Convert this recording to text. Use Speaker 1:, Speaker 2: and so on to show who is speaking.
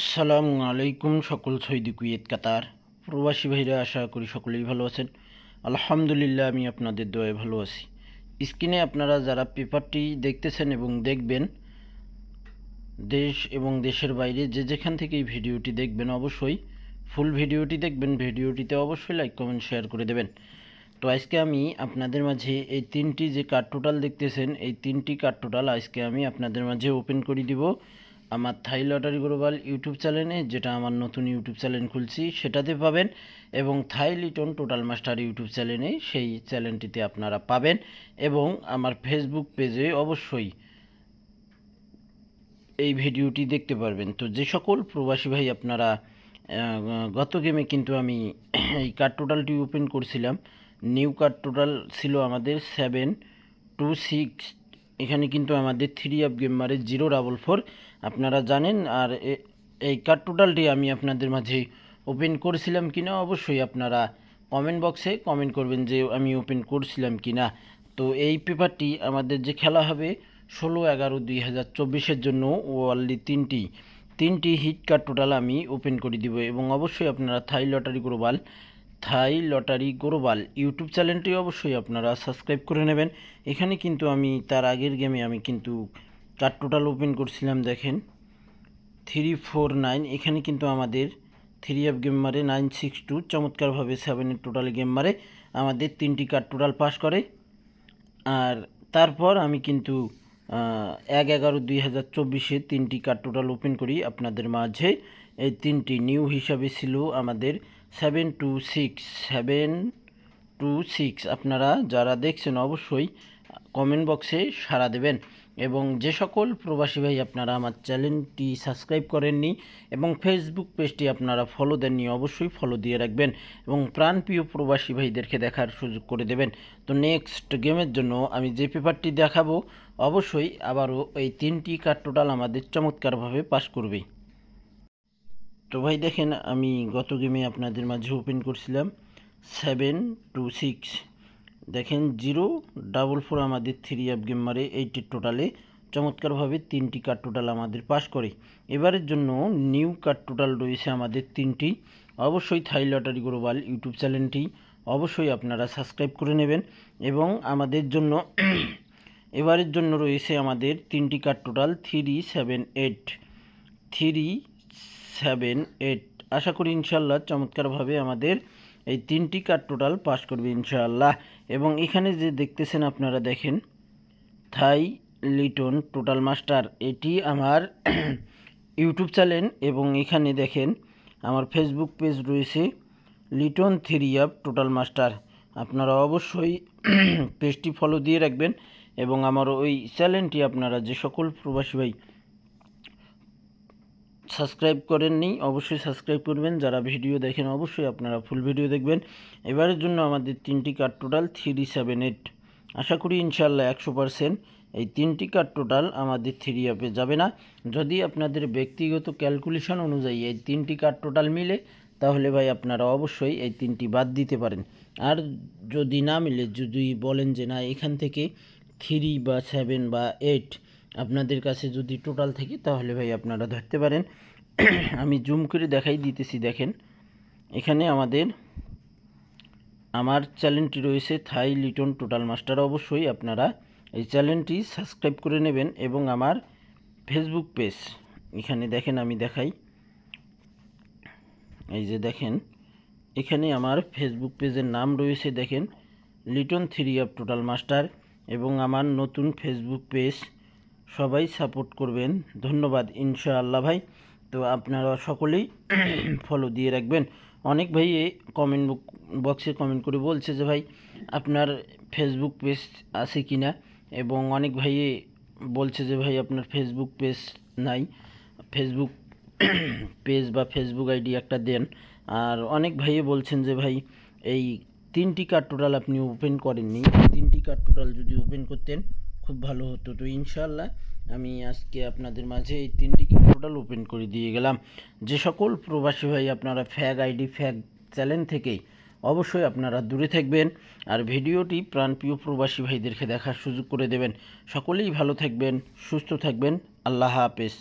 Speaker 1: আসসালামু আলাইকুম সকল সৌদি কুয়েত কাতার প্রবাসী ভাইরা, আশা করি সকলেই ভালো আছেন। আলহামদুলিল্লাহ, আমি আপনাদের দোয়ায় ভালো আছি। স্ক্রিনে আপনারা যারা পেপারটি দেখতেছেন এবং দেখবেন, দেশ এবং দেশের বাইরে যে যেখান থেকে এই ভিডিওটি দেখবেন, অবশ্যই ফুল ভিডিওটি দেখবেন। ভিডিওটিতে অবশ্যই লাইক কমেন্ট শেয়ার করে দেবেন। তো আজকে আমি আপনাদের মাঝে এই তিনটি যে কার্ড টোটাল দেখতেছেন, এই তিনটি কার্ড টোটাল আজকে আমি আপনাদের মাঝে ওপেন করে দিব আমার থাই লটারি গ্লোবাল ইউটিউব চ্যানেলে, যেটা আমার নতুন ইউটিউব চ্যানেল খুলছি সেটাতে পাবেন, এবং থাই লিটন টোটাল মাস্টার ইউটিউব চ্যানেলে সেই চ্যানেলটিতে আপনারা পাবেন, এবং আমার ফেসবুক পেজে অবশ্যই এই ভিডিওটি দেখতে পারবেন। তো যে সকল প্রবাসী ভাই আপনারা গত গেমে কিন্তু আমি এই কার্ড টোটালটি ওপেন করছিলাম, নিউ কার্ড টোটাল ছিল আমাদের 726। এখানে কিন্তু আমাদের 3 অফ গেম মারে 044 আপনারা জানেন। আর এই কার্ড টোটালটি আমি আপনাদের মাঝে ওপেন করেছিলাম কিনা অবশ্যই আপনারা কমেন্ট বক্সে কমেন্ট করবেন যে আমি ওপেন করছিলাম কিনা। তো এই পেপারটি আমাদের যে খেলা হবে 16/11/2024 জন্য ওয়ানলি তিনটি হিট কার্ড টোটাল আমি ওপেন করে দিব, এবং অবশ্যই আপনারা থাই লটারি গ্লোবাল ইউটিউব চ্যানেলটি অবশ্যই আপনারা সাবস্ক্রাইব করে নেবেন। এখানে কিন্তু আমি তার আগের গেমে আমি কিন্তু কার্ড টোটাল ওপেন করছিলাম, দেখেন 349। এখানে কিন্তু আমাদের 3 অফ গেম মারে 962, চমৎকারভাবে 7-এর টোটাল গেম মারে আমাদের তিনটি কার্ড টোটাল পাস করে। আর তারপর আমি কিন্তু 1/11/2024 তিনটি কার্ড টোটাল ওপেন করি আপনাদের মাঝে। এই তিনটি নিউ হিসাবে ছিল আমাদের 726। আপনারা যারা দেখছেন অবশ্যই কমেন্ট বক্সে সাড়া দেবেন, এবং যে সকল প্রবাসী ভাই আপনারা আমার চ্যানেলটি সাবস্ক্রাইব করেননি এবং ফেসবুক পেজটি আপনারা ফলো দেননি, অবশ্যই ফলো দিয়ে রাখবেন এবং প্রাণপ্রিয় প্রবাসী ভাইদেরকে দেখার সুযোগ করে দেবেন। তো নেক্সট গেমের জন্য আমি যে পেপারটি দেখাবো অবশ্যই আবারও এই তিনটি কার্ড টোটাল আমাদের চমৎকারভাবে পাস করবে। তো ভাই দেখেন, আমি গত গেমে আপনাদের মাঝে ওপেন করছিলাম 726, দেখেন 044 আমাদের 3 অফ গেম মারে 8-এর টোটালে চমৎকারভাবে তিনটি কার্ড টোটাল আমাদের পাস করে। এবারের জন্য নিউ কার্ড টোটাল রয়েছে আমাদের তিনটি। অবশ্যই থাই লটারি গ্লোবাল ইউটিউব চ্যানেলটি অবশ্যই আপনারা সাবস্ক্রাইব করে নেবেন, এবং আমাদের জন্য এবারের জন্য রয়েছে আমাদের তিনটি কার্ড টোটাল 378। আশা করি ইনশাল্লাহ চমৎকারভাবে আমাদের এই তিনটি কার্ড টোটাল পাস করবে ইনশাআল্লাহ। এবং এখানে যে দেখতেছেন আপনারা, দেখেন থাই লিটন টোটাল মাস্টার, এটি আমার ইউটিউব চ্যানেল, এবং এখানে দেখেন আমার ফেসবুক পেজ রয়েছে লিটন 3 অফ টোটাল মাস্টার। আপনারা অবশ্যই পেজটি ফলো দিয়ে রাখবেন, এবং আমার ওই চ্যানেলটি আপনারা যে সকল প্রবাসী ভাই সাবস্ক্রাইব করেননি অবশ্যই সাবস্ক্রাইব করবেন। যারা ভিডিও দেখেন অবশ্যই আপনারা ফুল ভিডিও দেখবেন। এবারের জন্য আমাদের তিনটি কার্ড টোটাল 378। আশা করি ইনশাল্লাহ 100% এই তিনটি কার্ড টোটাল আমাদের 3 অফে যাবে না। যদি আপনাদের ব্যক্তিগত ক্যালকুলেশন অনুযায়ী এই তিনটি কার্ড টোটাল মিলে, তাহলে ভাই আপনারা অবশ্যই এই তিনটি বাদ দিতে পারেন। আর যদি না মিলে, যদি বলেন যে না এখান থেকে 3 বা 7 বা 8 আপনাদের কাছে যদি টোটাল থাকে, তাহলে ভাই আপনারা ধরতে পারেন। আমি জুম করে দেখাই দিতেছি, দেখেন এখানে আমার চ্যানেলটি রয়েছে থাই লিটন টোটাল মাস্টার। অবশ্যই আপনারা এই চ্যানেলটি সাবস্ক্রাইব করে নেবেন, এবং আমার ফেসবুক পেজ এখানে দেখেন, আমি দেখাই, এই যে দেখেন এখানে আমার ফেসবুক পেজের নাম রয়েছে, দেখেন লিটন 3 অফ টোটাল মাস্টার, এবং আমার নতুন ফেসবুক পেজ। সবাই সাপোর্ট করবেন, ধন্যবাদ ইনশাআল্লাহ ভাই। তো আপনারা সকলেই ফলো দিয়ে রাখবেন। অনেক ভাই কমেন্ট বক্সে কমেন্ট করে বলছে যে ভাই আপনার ফেসবুক পেজ আছে কি না, এবং অনেক ভাই বলছে যে ভাই আপনার ফেসবুক পেজ নাই, ফেসবুক পেজ বা ফেসবুক আইডি একটা দেন। আর অনেক ভাইয়ে বলছেন যে ভাই এই তিনটি কার্ড টোটাল আপনি ওপেন করেননি, তিনটি কার্ড টোটাল যদি ওপেন করতেন খুব ভালো হতো। তো ইনশাআল্লাহ আমি আজকে আপনাদের মাঝে এই তিনটি কার্ড টোটাল ওপেন করে দিয়ে গেলাম। যে সকল প্রবাসী ভাই আপনারা ফ্যাগ আইডি ফ্যাগ চ্যানেল থেকেই অবশ্যই আপনারা দূরে থাকবেন, আর ভিডিওটি প্রাণপ্রিয় প্রবাসী ভাইদেরকে দেখার সুযোগ করে দেবেন। সকলেই ভালো থাকবেন, সুস্থ থাকবেন। আল্লাহ হাফেজ।